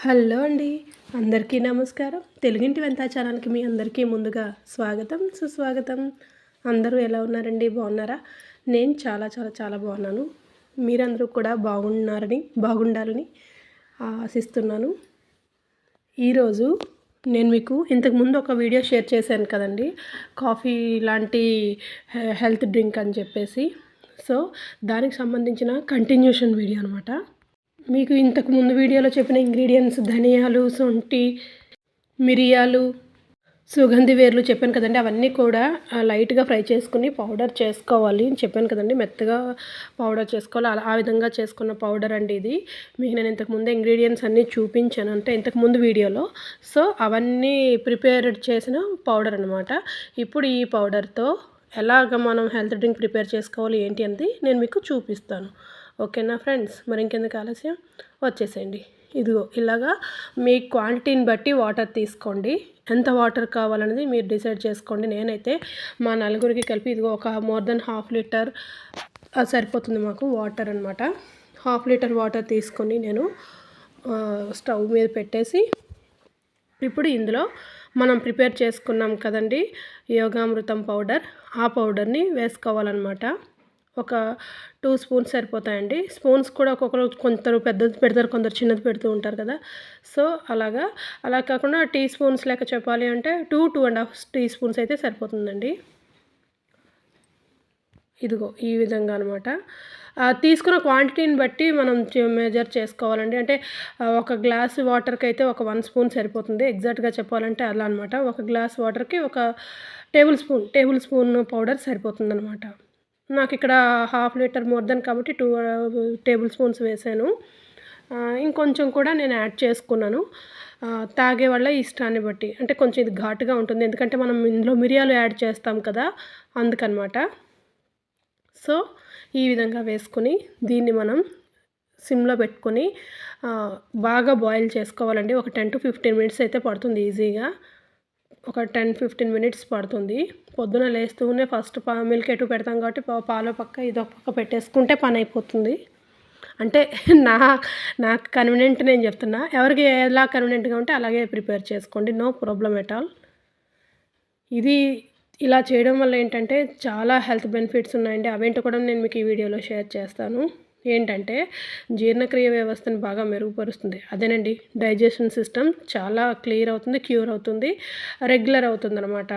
Hello అండి. అందరికీ నమస్కారం. తెలుగింటి వింత ఛానల్‌కి మీ అందరికీ ముందుగా స్వాగతం, సుస్వాగతం. అందరూ ఎలా ఉన్నారండి? బాగున్నారా? నేను చాలా చాలా చాలా బాగున్నాను. మీరందరూ కూడా బాగుండాలని ఆశిస్తున్నాను. ఈరోజు నేను మీకు ఇంతకుముందు ఒక వీడియో షేర్ చేశాను కదండీ! కాఫీ లాంటి హెల్త్ డ్రింక్ అని చెప్పేసి. సో, దానికి సంబంధించిన కంటిన్యూషన్ వీడియో అనమాట. మీకు ఇంతకు ముందు వీడియోలో చెప్పిన ఇంగ్రీడియంట్స్ ధనియాలు, శొంఠి, మిరియాలు, సుగంధి వేర్లు చెప్పాను కదండీ! అవన్నీ కూడా లైట్‌గా ఫ్రై చేసుకొని పౌడర్ చేసుకోవాలి అని చెప్పాను కదండీ! మెత్తగా పౌడర్ చేసుకోవాలి. ఆ విధంగా చేసుకున్న పౌడర్ అండి ఇది. మీకు నేను ఇంతకుముందే ఇంగ్రీడియంట్స్ అన్నీ చూపించాను. అంటే ఇంతకుముందు వీడియోలో. సో, అవన్నీ ప్రిపేర్డ్ చేసిన పౌడర్ అనమాట. ఇప్పుడు ఈ పౌడర్‌తో ఎలాగ మనం హెల్త్ డ్రింక్ ప్రిపేర్ చేసుకోవాలి ఏంటి అనేది నేను మీకు చూపిస్తాను. ఓకేనా ఫ్రెండ్స్? మరి ఇంకెందుకు ఆలస్యం, వచ్చేసేయండి. ఇదిగో ఇలాగా మీ క్వాంటిటీని బట్టి వాటర్ తీసుకోండి. ఎంత వాటర్ కావాలనేది మీరు డిసైడ్ చేసుకోండి. నేనైతే మా నలుగురికి కలిపి ఇదిగో ఒక మోర్ దెన్ హాఫ్ లీటర్ సరిపోతుంది మాకు వాటర్ అనమాట. హాఫ్ లీటర్ వాటర్ తీసుకొని నేను స్టవ్ మీద పెట్టేసి ఇప్పుడు ఇందులో మనం ప్రిపేర్ చేసుకున్నాం కదండి యోగామృతం పౌడర్, ఆ పౌడర్ని వేసుకోవాలన్నమాట. ఒక 2 స్పూన్స్ సరిపోతాయండి. స్పూన్స్ కూడా ఒక్కొక్కరు కొందరు పెద్దది పెడతారు, కొందరు చిన్నది పెడుతూ ఉంటారు కదా. సో అలా కాకుండా టీ స్పూన్స్ లెక్క చెప్పాలి అంటే 2.5 టీ స్పూన్స్ అయితే సరిపోతుందండి. ఇదిగో ఈ విధంగా అనమాట. తీసుకున్న క్వాంటిటీని బట్టి మనం మెజర్ చేసుకోవాలండి. అంటే ఒక గ్లాస్ వాటర్‌కైతే ఒక 1 స్పూన్ సరిపోతుంది. ఎగ్జాక్ట్‌గా చెప్పాలంటే అలా అనమాట. ఒక గ్లాస్ వాటర్‌కి ఒక టేబుల్ స్పూన్ పౌడర్ సరిపోతుందనమాట. నాకిక్కడ హాఫ్ లీటర్ మోర్ దెన్ కాబట్టి 2 టేబుల్ స్పూన్స్ వేసాను. ఇంకొంచెం కూడా నేను యాడ్ చేసుకున్నాను. తాగే వాళ్ళ ఇష్టాన్ని బట్టి. అంటే కొంచెం ఇది ఘాటుగా ఉంటుంది. ఎందుకంటే మనం ఇందులో మిరియాలు యాడ్ చేస్తాం కదా, అందుకనమాట. సో, ఈ విధంగా వేసుకొని దీన్ని మనం సిమ్‌లో పెట్టుకొని బాగా బాయిల్ చేసుకోవాలండి. ఒక 10-15 మినిట్స్ అయితే పడుతుంది ఈజీగా. ఒక 10-15 మినిట్స్ పడుతుంది. పొద్దున లేస్తూనే ఫస్ట్ మిల్క్ ఎటు పెడతాం కాబట్టి పాల పక్క ఇదొక పక్క పెట్టేసుకుంటే పని అయిపోతుంది. అంటే నా నాకు కన్వీనియంట్ నేను చెప్తున్నా. ఎవరికి ఎలా కన్వీనియంట్‌గా ఉంటే అలాగే ప్రిపేర్ చేసుకోండి. No problem at all. ఇది ఇలా చేయడం వల్ల ఏంటంటే చాలా హెల్త్ బెనిఫిట్స్ ఉన్నాయండి. అవేంటో కూడా నేను మీకు ఈ వీడియోలో షేర్ చేస్తాను. ఏంటంటే జీర్ణక్రియ వ్యవస్థను బాగా మెరుగుపరుస్తుంది. అదేనండి, డైజెషన్ సిస్టమ్ చాలా క్యూర్ అవుతుంది, రెగ్యులర్ అవుతుందనమాట.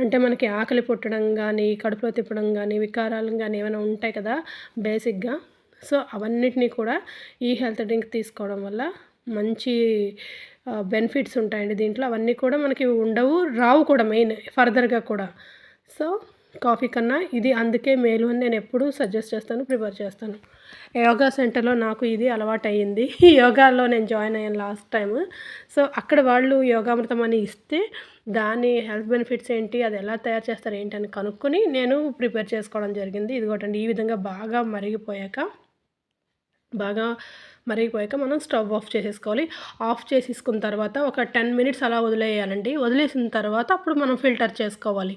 అంటే మనకి ఆకలి పుట్టడం గానీ, కడుపులో తిప్పడం గానీ, వికారాలు గానీ ఏమైనా ఉంటాయి కదా బేసిక్‌గా. సో, అవన్నిటిని కూడా ఈ హెల్త్ డ్రింక్ తీసుకోవడం వల్ల మంచి బెనిఫిట్స్ ఉంటాయండి దీంట్లో. అవన్నీ కూడా మనకి ఉండవు, రావు కూడా మెయిన్ ఫర్దర్‌గా కూడా. సో, కాఫీ కన్నా ఇది అందుకే మేలు అని నేను ఎప్పుడూ సజెస్ట్ చేస్తాను, ప్రిఫర్ చేస్తాను. యోగా సెంటర్‌లో నాకు ఇది అలవాటయ్యింది. యోగాలో నేను జాయిన్ అయ్యాను లాస్ట్ టైమ్. సో, అక్కడ వాళ్ళు యోగామృతం అని ఇస్తే దాని హెల్త్ బెనిఫిట్స్ ఏంటి, అది ఎలా తయారు చేస్తారు ఏంటని కనుక్కొని నేను ప్రిపేర్ చేసుకోవడం జరిగింది. ఇదిగోటండి ఈ విధంగా బాగా మరిగిపోయాక మనం స్టవ్ ఆఫ్ చేసేసుకోవాలి. ఆఫ్ చేసేసుకున్న తర్వాత ఒక 10 మినిట్స్ అలా వదిలేయాలండి. వదిలేసిన తర్వాత అప్పుడు మనం ఫిల్టర్ చేసుకోవాలి.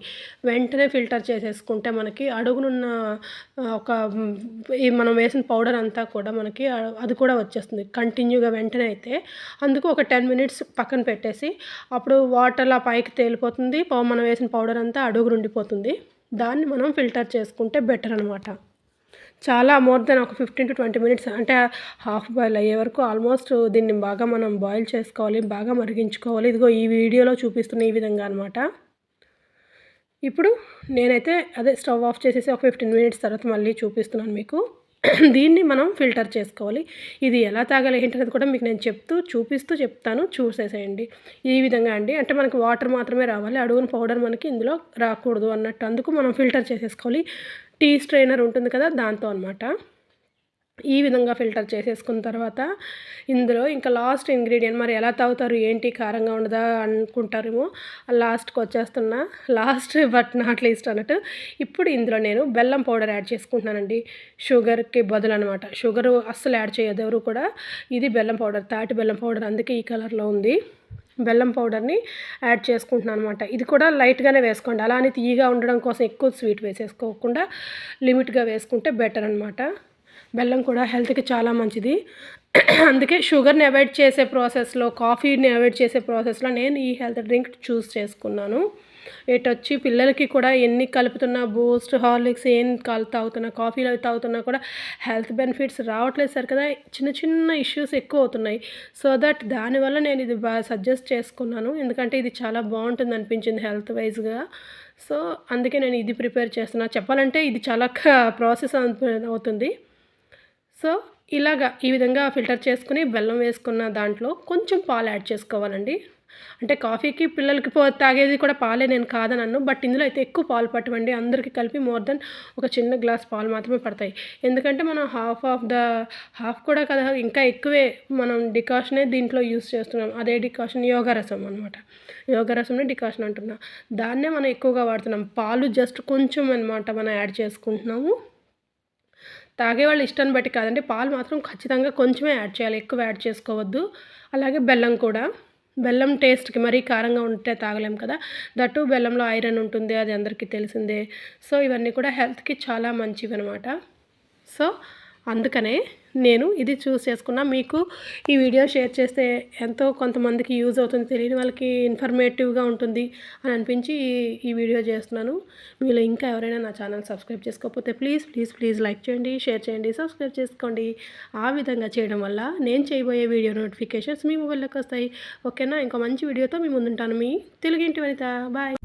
వెంటనే ఫిల్టర్ చేసేసుకుంటే మనకి అడుగునున్న ఈ మనం వేసిన పౌడర్ అంతా కూడా మనకి అది కూడా వచ్చేస్తుంది కంటిన్యూగా వెంటనే అయితే. అందుకు ఒక 10 మినిట్స్ పక్కన పెట్టేసి అప్పుడు వాటర్‌లా పైకి తేలిపోతుంది. మనం వేసిన పౌడర్ అంతా అడుగునుండిపోతుంది. దాన్ని మనం ఫిల్టర్ చేసుకుంటే బెటర్ అనమాట. చాలా మోర్ దెన్ ఒక 15-20 మినిట్స్ అంటే హాఫ్ బాయిల్ అయ్యే వరకు ఆల్మోస్ట్ దీన్ని బాగా మనం బాయిల్ చేసుకోవాలి, బాగా మరిగించుకోవాలి. ఇదిగో ఈ వీడియోలో చూపిస్తున్న ఈ విధంగా అనమాట. ఇప్పుడు నేనైతే స్టవ్ ఆఫ్ చేసేసి ఒక 15 మినిట్స్ తర్వాత మళ్ళీ చూపిస్తున్నాను మీకు. దీన్ని మనం ఫిల్టర్ చేసుకోవాలి. ఇది ఎలా తాగాలి ఏంటనేది కూడా మీకు నేను చూపిస్తూ చెప్తాను, చూసేసేయండి. ఈ విధంగా అండి. అంటే మనకి వాటర్ మాత్రమే రావాలి, అడుగున పౌడర్ మనకి ఇందులో రాకూడదు అన్నట్టు. అందుకు మనం ఫిల్టర్ చేసేసుకోవాలి. టీ స్ట్రైనర్ ఉంటుంది కదా, దాంతో అనమాట. ఈ విధంగా ఫిల్టర్ చేసేసుకున్న తర్వాత ఇందులో ఇంకా లాస్ట్ ఇంగ్రీడియంట్, మరి ఎలా తాగుతారు ఏంటి కారంగా ఉండదా అనుకుంటారేమో, లాస్ట్‌కి వచ్చేస్తున్నా. లాస్ట్ బట్ నాట్ లీస్ట్ అన్నట్టు. ఇప్పుడు ఇందులో నేను బెల్లం పౌడర్ యాడ్ చేసుకుంటున్నానండి. షుగర్‌కి బదులు అనమాట. షుగరు అస్సలు యాడ్ చేయొద్దు ఎవరు కూడా. ఇది బెల్లం పౌడర్, తాటి బెల్లం పౌడర్, అందుకే ఈ కలర్‌లో ఉంది. బెల్లం పౌడర్‌ని యాడ్ చేసుకుంటున్నాను అనమాట. ఇది కూడా లైట్‌గానే వేసుకోండి. అలా అని తియ్యగా ఉండడం కోసం ఎక్కువ స్వీట్ వేసేసుకోకుండా లిమిట్‌గా వేసుకుంటే బెటర్ అనమాట. బెల్లం కూడా హెల్త్‌కి చాలా మంచిది. అందుకే షుగర్‌ని అవాయిడ్ చేసే ప్రాసెస్‌లో, కాఫీని అవాయిడ్ చేసే ప్రాసెస్‌లో నేను ఈ హెల్త్ డ్రింక్ చూస్ చేసుకున్నాను. ఇటొచ్చి పిల్లలకి కూడా ఎన్ని కలుపుతున్నా బూస్ట్, హార్లిక్స్ ఏం తాగుతున్నా, కాఫీలు అవి తాగుతున్నా కూడా హెల్త్ బెనిఫిట్స్ రావట్లేదు సరికదా చిన్న చిన్న ఇష్యూస్ ఎక్కువవుతున్నాయి. సో దట్ దానివల్ల నేను ఇది సజెస్ట్ చేసుకున్నాను. ఎందుకంటే ఇది చాలా బావుంటుందనిపించింది హెల్త్ వైస్‌గా. సో, అందుకే నేను ఇది ప్రిపేర్ చేస్తున్నా. చెప్పాలంటే ఇది చాలా ప్రాసెస్ అవుతుంది. సో, ఈ విధంగా ఫిల్టర్ చేసుకొని బెల్లం వేసుకున్న దాంట్లో కొంచెం పాలు యాడ్ చేసుకోవాలండి. అంటే కాఫీకి పిల్లలకి తాగేది కూడా పాలే నేను కాదనను. బట్ ఇందులో అయితే ఎక్కువ పాలు పట్టవండి. అందరికి కలిపి మోర్ దెన్ ఒక చిన్న గ్లాస్ పాలు మాత్రమే పడతాయి. ఎందుకంటే మనం హాఫ్ కూడా కదా ఇంకా ఎక్కువే మనం డికాషనే దీంట్లో యూజ్ చేస్తున్నాం. అదే డికాషన్ యోగా రసం అనమాట. యోగా రసంని డికాషన్ అంటున్నా. దాన్నే మనం ఎక్కువగా వాడుతున్నాం. పాలు జస్ట్ కొంచెం అనమాట మనం యాడ్ చేసుకుంటున్నాము. తాగేవాళ్ళ ఇష్టాన్ని బట్టి కాదండి. పాలు మాత్రం ఖచ్చితంగా కొంచెమే యాడ్ చేయాలి. ఎక్కువ యాడ్ చేసుకోవద్దు. అలాగే బెల్లం కూడా. బెల్లం టేస్ట్‌కి మరీ కారంగా ఉంటే తాగలేం కదా! దట్ టూ బెల్లంలో ఐరన్ ఉంటుంది. అది అందరికీ తెలిసిందే. సో, ఇవన్నీ కూడా హెల్త్‌కి చాలా మంచివనమాట. సో, అందుకనే నేను ఇది చూస్ చేసుకున్నా. మీకు ఈ వీడియో షేర్ చేస్తే ఎంతో కొంతమందికి యూజ్ అవుతుంది. తెలియని వాళ్ళకి ఇన్ఫర్మేటివ్‌గా ఉంటుంది అని అనిపించి ఈ వీడియో చేస్తున్నాను. మీలో ఇంకా ఎవరైనా నా ఛానల్ సబ్స్క్రైబ్ చేసుకోకపోతే ప్లీజ్ లైక్ చేయండి, షేర్ చేయండి, సబ్స్క్రైబ్ చేసుకోండి. ఆ విధంగా చేయడం వల్ల నేను చేయబోయే వీడియో నోటిఫికేషన్స్ మీ మొబైల్‌లోకి వస్తాయి. ఓకేనా? ఇంకో మంచి వీడియోతో మీ ముందుంటాను. మీ తెలుగింటి వనిత. బాయ్.